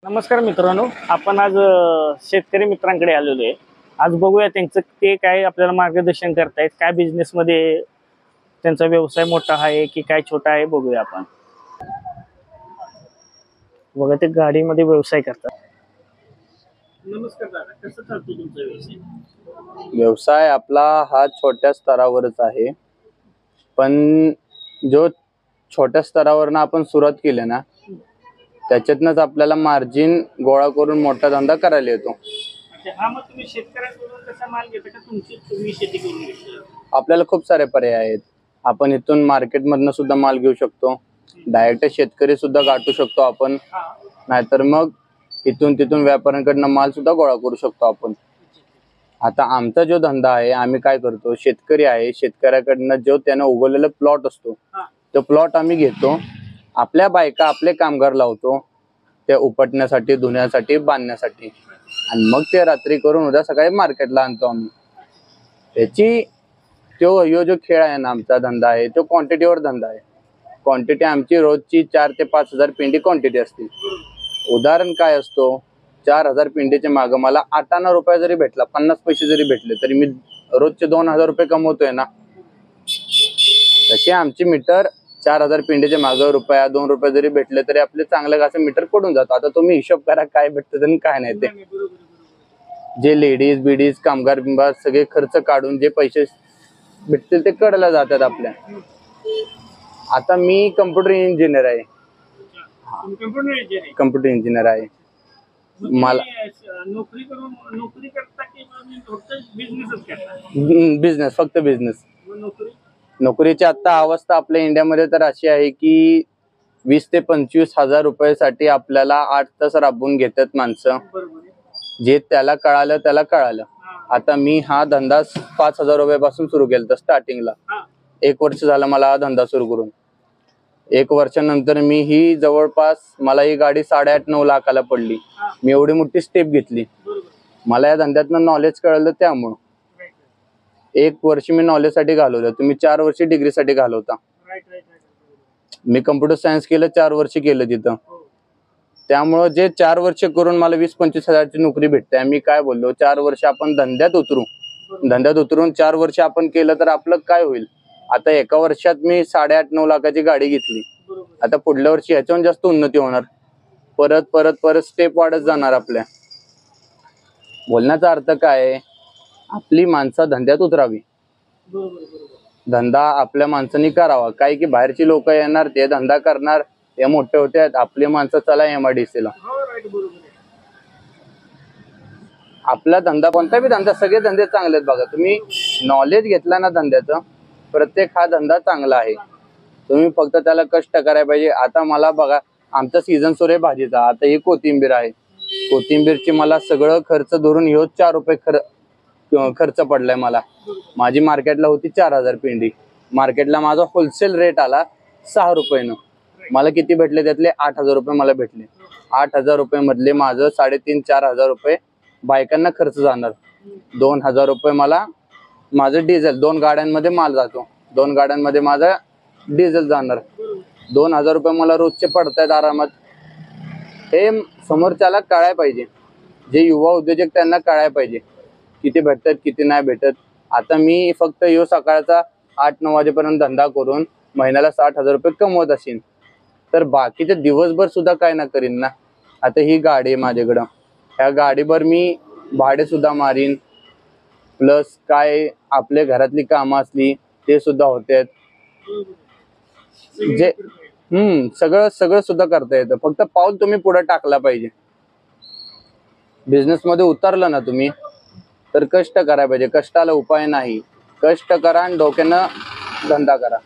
नमस्कार मित्रांनो, आपण आज शेतकरी मित्रांकडे आलेलो आहे। आज बघूया त्यांचं ते काय आपल्याला मार्गदर्शन करतायत, काय बिझनेस मध्ये त्यांचा व्यवसाय मोठा आहे की काय छोटा आहे बघूया आपण। बघा ते गाडीमध्ये व्यवसाय करतात। नमस्कार दादा, कसं चालतो तुमचा व्यवसाय? व्यवसाय आपला हा छोट्या स्तरावरच आहे, पण जो छोट्या स्तरावरनं आपण सुरुवात केली ना त्याच्यातनच आपल्याला मार्जिन गोळा करून मोठा धंदा करायला येतो। हा, मग तुम्ही शेतकऱ्यांकडून कसा माल घेता का तुम्ही शेती करून घेता? आपल्याला खूप सारे पर्याय आहेत। आपण इथून मार्केटमधनं सुद्धा माल घेऊ शकतो, डायरेक्ट शेतकरी सुद्धा गाठू शकतो आपण, नाहीतर मग इथून तिथून व्यापाऱ्यांकडनं माल सुद्धा गोळा करू शकतो आपण। आता आमचा जो धंदा आहे, आम्ही काय करतो, शेतकरी आहे, शेतकऱ्याकडनं जो त्यानं उगवलेला प्लॉट असतो तो प्लॉट आम्ही घेतो, आपल्या बायका आपले कामगार लावतो ते उपटण्यासाठी, धुण्यासाठी, बांधण्यासाठी, आणि मग ते रात्री करून उद्या सकाळी मार्केटला आणतो आम्ही। त्याची यो जो खेळ आहे ना, आमचा धंदा आहे तो क्वांटिटीवर धंदा आहे। क्वांटिटी आमची रोजची 4 ते 5 हजार पिंडी क्वांटिटी असते। उदाहरण काय असतो, 4000 पिंडीच्या मागे मला 8 आना रुपये जरी भेटला, 50 पैसे जरी भेटले, तरी मी रोजचे 2000 रुपये कमवतोय ना। तसे आमची मीटर 4000 पिंडीच्या मागे रुपया 2 रुपये जरी भेटले तरी आपले चांगलं असं मीटर पडून जातं। आता तुम्ही हिशोब करा काय भेटतं आणि काय नाही। ते जे लेडीज बिडीज कामगार बिंबार सगळे खर्च काढून जे पैसे भेटतील ते कडेला जातात आपल्या। आता मी कम्प्युटर इंजिनियर आहे, कम्प्युटर इंजिनियर आहे। मला नोकरी करता की बिझनेसच करता? बिझनेस, फक्त बिझनेस। नोकरीची आता अवस्था आपल्या इंडियामध्ये तर अशी आहे की 20 ते 25 हजार रुपयासाठी आपल्याला 8 तास राबवून घेतात माणसं। जे त्याला कळालं त्याला कळालं। आता मी हा धंदा 5000 रुपयापासून सुरू केला स्टार्टिंगला। 1 वर्ष झालं मला हा धंदा सुरू करून। 1 वर्षानंतर मी ही जवळपास मला ही गाडी 8.5-9 लाखाला पडली। मी एवढी मोठी स्टेप घेतली, मला या धंद्यातनं नॉलेज कळलं। त्यामुळं 1 वर्ष मी नॉलेजसाठी घालवलं, तुम्ही 4 वर्ष डिग्रीसाठी घालवता। मी कम्प्युटर सायन्स केलं, 4 वर्ष केलं तिथं। त्यामुळं जे 4 वर्ष करून मला 20-25 हजारची नोकरी भेटते। मी काय बोललो, 4 वर्ष आपण धंद्यात उतरून 4 वर्ष आपण केलं तर आपलं काय होईल। आता एका वर्षात मी 8.5-9 लाखाची गाडी घेतली, आता पुढल्या वर्षी ह्याच्याहून जास्त उन्नती होणार, परत परत परत स्टेप वाढत जाणार आपल्या। बोलण्याचा अर्थ काय आहे, आपली माणसं धंद्यात उतरावी, धंदा आपल्या माणसांनी करावा। काय की बाहेरची लोक येणार, ते धंदा करणार, ते मोठे होते, आपली माणसं चला MIDC ला। आपला धंदा कोणता बी धंदा, सगळे धंदे चांगले आहेत बघा। तुम्ही नॉलेज घेतला ना धंद्याचं, प्रत्येक हा धंदा चांगला आहे। तुम्ही फक्त त्याला कष्ट करायला पाहिजे। आता मला बघा, आमचा सीझन सुरू आहे भाजीचा। आता ही कोथिंबीर आहे, कोथिंबीरची मला सगळं खर्च धरून ह्यो 4 रुपये खर्च पडलाय मला। माझी मार्केटला होती 4000 पिंडी, मार्केटला माझा होलसेल रेट आला 6 रुपयानं। मला किती भेटले, त्यातले 8000 रुपये मला भेटले। 8000 रुपये मधले माझं 3.5-4 हजार रुपये बायकांना खर्च जाणार। 2000 रुपये मला माझं डिझेल, 2 गाड्यांमध्ये माल जातो, 2 गाड्यांमध्ये माझा डिझेल जाणार। 2000 रुपये मला रोजचे पडतायत आरामात। हे समोरच्याला कळायला पाहिजे, जे युवा उद्योजक त्यांना कळायला पाहिजे किती भेटतात किती नाही भेटत। आता मी फक्त यो सकाळचा 8-9 वाजेपर्यंत धंदा करून महिन्याला 60,000 रुपये कमवत असेल, तर बाकीचे दिवसभर सुद्धा काय ना करीन ना। आता ही गाडी आहे माझ्याकडं, ह्या गाडीभर मी भाडे सुद्धा मारीन, प्लस काय आपल्या घरातली कामं असली ते सुद्धा होतात। जे सगळं सुद्धा करता येतं, फक्त पाऊल तुम्ही पुढे टाकला पाहिजे। बिझनेस मध्ये उतरलं ना तुम्ही तर कष्ट करायला पाहिजे, कष्टाला उपाय नाही। कष्ट करा आणि डोक्यानं धंदा करा।